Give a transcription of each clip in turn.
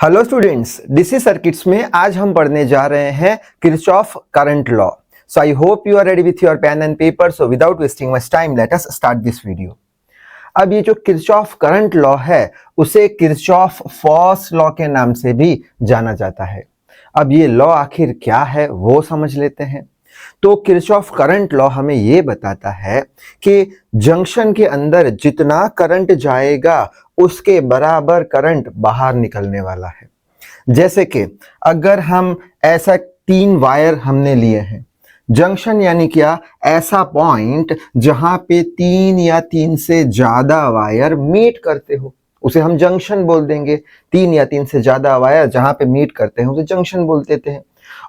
Hello students, DC circuits में आज हम पढ़ने जा रहे हैं Kirchhoff current law. So I hope you are ready with your pen and paper. So without wasting much time let us start this video. अब ये जो किरचॉफ करंट लॉ है उसे किरचॉफ फर्स्ट लॉ के नाम से भी जाना जाता है। अब ये लॉ आखिर क्या है वो समझ लेते हैं। तो किरचॉफ करंट लॉ हमें ये बताता है कि जंक्शन के अंदर जितना करंट जाएगा उसके बराबर करंट बाहर निकलने वाला है। जैसे कि अगर हम ऐसा 3 वायर हमने लिए हैं, जंक्शन यानी क्या, ऐसा पॉइंट जहां पे 3 या 3 से ज्यादा वायर मीट करते हो उसे हम जंक्शन बोल देंगे। 3 या 3 से ज्यादा वायर जहां पे मीट करते हैं उसे जंक्शन बोल देते हैं।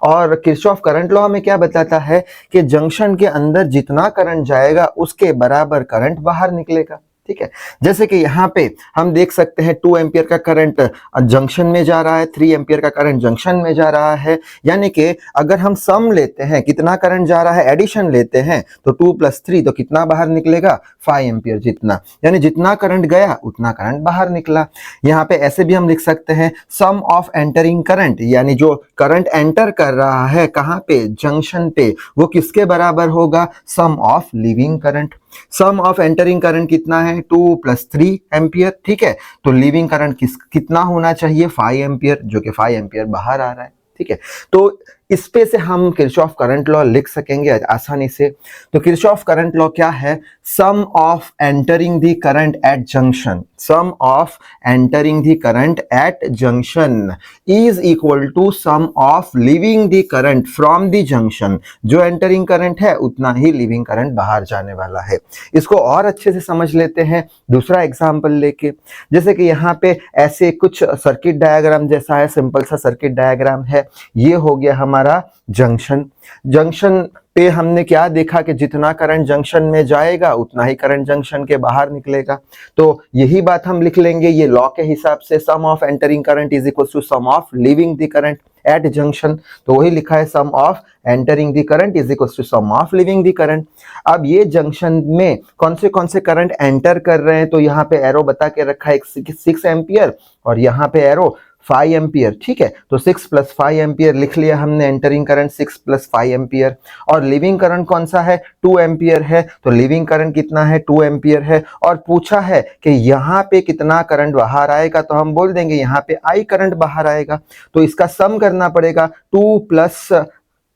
और किरचॉफ करंट लॉ हमें क्या बताता है कि जंक्शन के अंदर जितना करंट जाएगा उसके बराबर करंट बाहर निकलेगा। ठीक है, जैसे कि यहाँ पे हम देख सकते हैं 2 एम्पियर का करंट जंक्शन में जा रहा है, 3 एम्पियर का करंट जंक्शन में जा रहा है। यानी कि अगर हम सम लेते हैं कितना करंट जा रहा है, एडिशन लेते हैं तो 2 + 3 तो कितना बाहर निकलेगा, 5 एम्पियर जितना। यानी जितना करंट गया उतना करंट बाहर निकला। यहाँ पे ऐसे भी हम लिख सकते हैं सम ऑफ एंटरिंग करंट, यानी जो करंट एंटर कर रहा है कहाँ पे, जंक्शन पे, वो किसके बराबर होगा, sum of leaving current. Sum of entering current कितना है, 2 + 3 एम्पियर। ठीक है, तो लीविंग करंट कितना होना चाहिए, 5 एम्पियर, जो कि 5 एम्पियर बाहर आ रहा है। ठीक है, तो इस पे से हम किरचॉफ करंट लॉ लिख सकेंगे आसानी से। तो किरचॉफ करंट लॉ क्या है, sum of entering the current at junction, sum of entering the current at junction is equal to sum of leaving the current from the junction. जो entering current है उतना ही लीविंग करंट बाहर जाने वाला है। इसको और अच्छे से समझ लेते हैं दूसरा एग्जांपल लेके। जैसे कि यहाँ पे ऐसे कुछ सर्किट डायग्राम जैसा है, सिंपल सा सर्किट डायग्राम है। ये हो गया हमारा जंक्शन। जंक्शन पे हमने क्या देखा कि जितना करंट जंक्शन में जाएगा उतना ही करंट जंक्शन के बाहर निकलेगा। तो यही बात हम लिख लेंगे ये लॉ के हिसाब से, sum of entering current is equal to sum of leaving the current at junction. तो वही लिखा है, sum of entering the current is equal to sum of leaving the current. अब ये जंक्शन में कौन से करंट एंटर कर रहे हैं, तो यहाँ पे एरो बता के रखा है 6 एम्पियर और यहाँ पे एरो 5 एम्पियर। ठीक है, तो 6 + 5 एम्पियर लिख लिया हमने, एंटरिंग करंट 6 + 5 एम्पियर। और लिविंग करंट कौन सा है, 2 एम्पियर है, तो लिविंग करंट कितना है, 2 एम्पियर है। और पूछा है कि यहाँ पे कितना करंट बाहर आएगा, तो हम बोल देंगे यहाँ पे I करंट बाहर आएगा। तो इसका सम करना पड़ेगा 2 +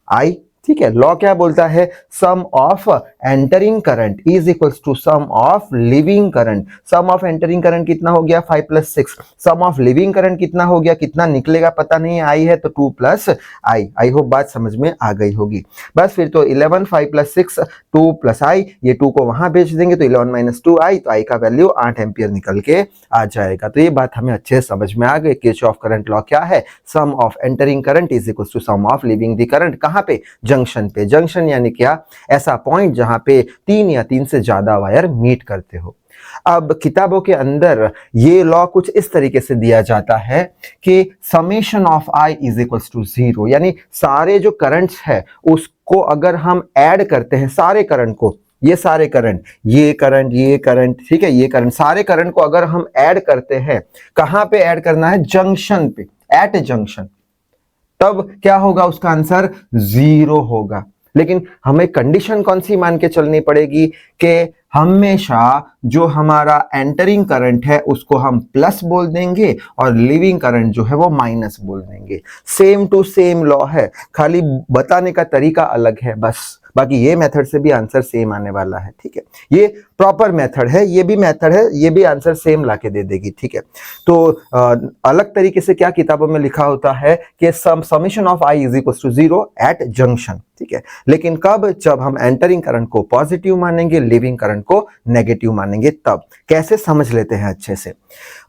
I। ठीक है, लॉ क्या बोलता है, sum of entering current is equals to sum of leaving current. Sum of entering current कितना हो गया, 5 + 6। सम ऑफ लिविंग करंट कितना हो गया, कितना निकलेगा पता नहीं, आई है तो 2 + I। आई होप बात समझ में आ गई होगी। बस फिर तो 11, 5 + 6, 2 + I, ये 2 को वहां भेज देंगे तो 11 - 2I, तो I का वैल्यू 8 एम्पियर निकल के आ जाएगा। तो ये बात हमें अच्छे से समझ में आ गई। किरचॉफ करंट लॉ क्या है, sum of entering current is equal to sum of leaving the current. कहां पे, जंक्शन पे। जंक्शन यानी क्या, ऐसा पॉइंट जहां पे 3 या 3 से ज्यादा वायर मीट करते हो। अब किताबों के अंदर ये लॉ कुछ इस तरीके से दिया जाता है कि summation of I is equals to 0, यानी सारे जो करंट्स है उसको अगर हम ऐड करते हैं, सारे करंट को, ये सारे करंट, ये करंट, ये करंट, ठीक है, ये करंट, सारे करंट को अगर हम ऐड करते हैं, कहां पे ऐड करना है, जंक्शन पे, एट जंक्शन, तब क्या होगा, उसका आंसर 0 होगा। लेकिन हमें कंडीशन कौन सी मान के चलनी पड़ेगी कि हमेशा जो हमारा एंटरिंग करंट है उसको हम प्लस बोल देंगे और लिविंग करंट जो है वो माइनस बोल देंगे। सेम टू सेम लॉ है, खाली बताने का तरीका अलग है बस। बाकी ये मेथड से भी आंसर सेम आने वाला है। ठीक है, ये प्रॉपर मेथड है, ये भी मेथड है, ये भी आंसर सेम लाके दे देगी। ठीक है, तो अलग तरीके से क्या किताबों में लिखा होता है कि summation of I is equal to 0 at junction. ठीक है, लेकिन कब, जब हम एंटरिंग करंट को पॉजिटिव मानेंगे, लिविंग करंट को नेगेटिव मानेंगे। तब कैसे समझ लेते हैं अच्छे से।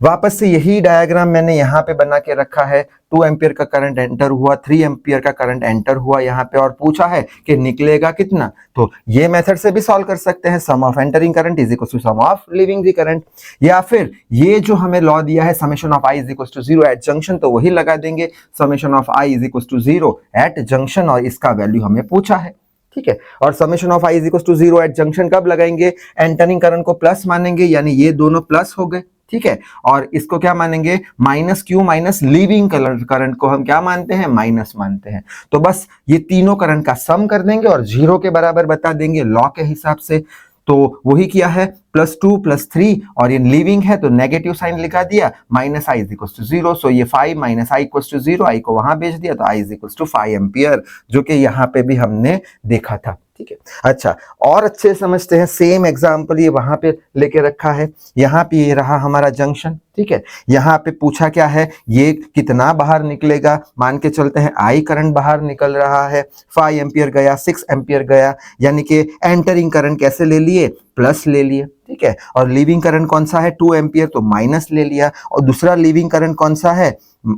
वापस से यही डायग्राम मैंने यहाँ पे बना के रखा है। 2 एम्पियर का करंट एंटर हुआ, 3 एम्पियर का करंट एंटर हुआ यहाँ पे, और पूछा है कि निकलेगा कितना। तो ये मेथड से भी सॉल्व कर सकते हैं, sum of entering current is equal to sum of leaving the current. या फिर ये जो हमें लॉ दिया है summation of I is equal to 0 at junction, तो वही लगा देंगे, summation of I is equal to 0 at junction, और इसका वैल्यू हमें पूछा है। ठीक है, और summation of I is equal to 0 at junction कब लगाएंगे, एंटरिंग करंट को प्लस मानेंगे, यानी ये दोनों प्लस हो गए। ठीक है। और इसको क्या मानेंगे, minus Q minus leaving current को हम क्या मानते हैं, माइनस मानते हैं। तो बस ये तीनों करंट का सम कर देंगे और 0 के बराबर बता देंगे लॉ के हिसाब से। तो वही किया है, +2 +3 और ये लीविंग है तो नेगेटिव साइन लिखा दिया, minus I is equal to 0। So ये 5 minus I equal to 0, I को वहां भेज दिया तो I is equal to 5 ampere, जो कि यहाँ पे भी हमने देखा था। ठीक है, अच्छा और अच्छे समझते हैं, सेम एग्जांपल ये वहां पे लेके रखा है। यहाँ पे ये रहा हमारा जंक्शन, ठीक है। यहाँ पे पूछा क्या है, ये कितना बाहर निकलेगा, मान के चलते हैं आई करंट बाहर निकल रहा है, 5 एम्पियर गया, 6 एम्पियर गया, यानी कि एंटरिंग करंट कैसे ले लिए, प्लस ले लिए, ठीक है। और लीविंग करंट कौन सा है, 2 एम्पियर, तो माइनस ले लिया। और दूसरा लीविंग करंट कौन सा है,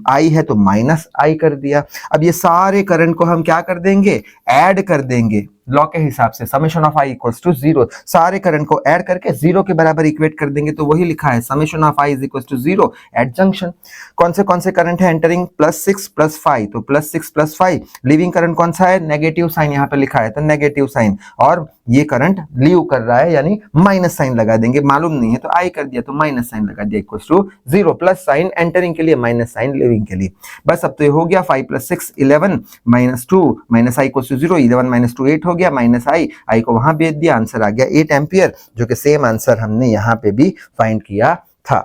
आई है, तो माइनस आई कर दिया। अब ये सारे करंट को हम क्या कर देंगे, ऐड कर देंगे लॉ के हिसाब से, summation of I equals to 0। सारे करंट को ऐड करके 0 के बराबर इक्वेट कर देंगे, तो वही लिखा है summation of I is equals to 0 at junction. कौन से करंट है एंटरिंग, +6 +5, तो +6 +5। लीविंग करंट कौन सा है, नेगेटिव साइन यहाँ पे लिखा है तो नेगेटिव साइन, और ये करंट लीव कर रहा है यानी माइनस साइन लगा देंगे, मालूम नहीं है तो आई कर दिया तो माइनस साइन लगा दिया, equals to 0, plus sign entering के लिए, माइनस साइन लीविंग के लिए। बस अब तो ये हो गया 5 + 6 11 -2 माइनस आई इक्वल्स टू 0, 11 - 2 8 हो गया, माइनस आई को वहां भेज दिया, आंसर आ गया 8 एम्पियर, जो कि सेम आंसर हमने यहाँ पे भी फाइंड किया था।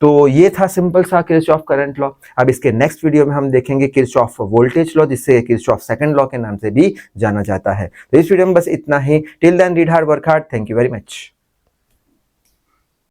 तो ये था सिंपल सा किरचॉफ करंट लॉ। अब इसके नेक्स्ट वीडियो में हम देखेंगे किरचॉफ वोल्टेज लॉ, जिसे किरचॉफ सेकंड लॉ के नाम से भी जाना जाता है। तो इस वीडियो में बस इतना ही। Till then read hard, work hard. Thank you very much.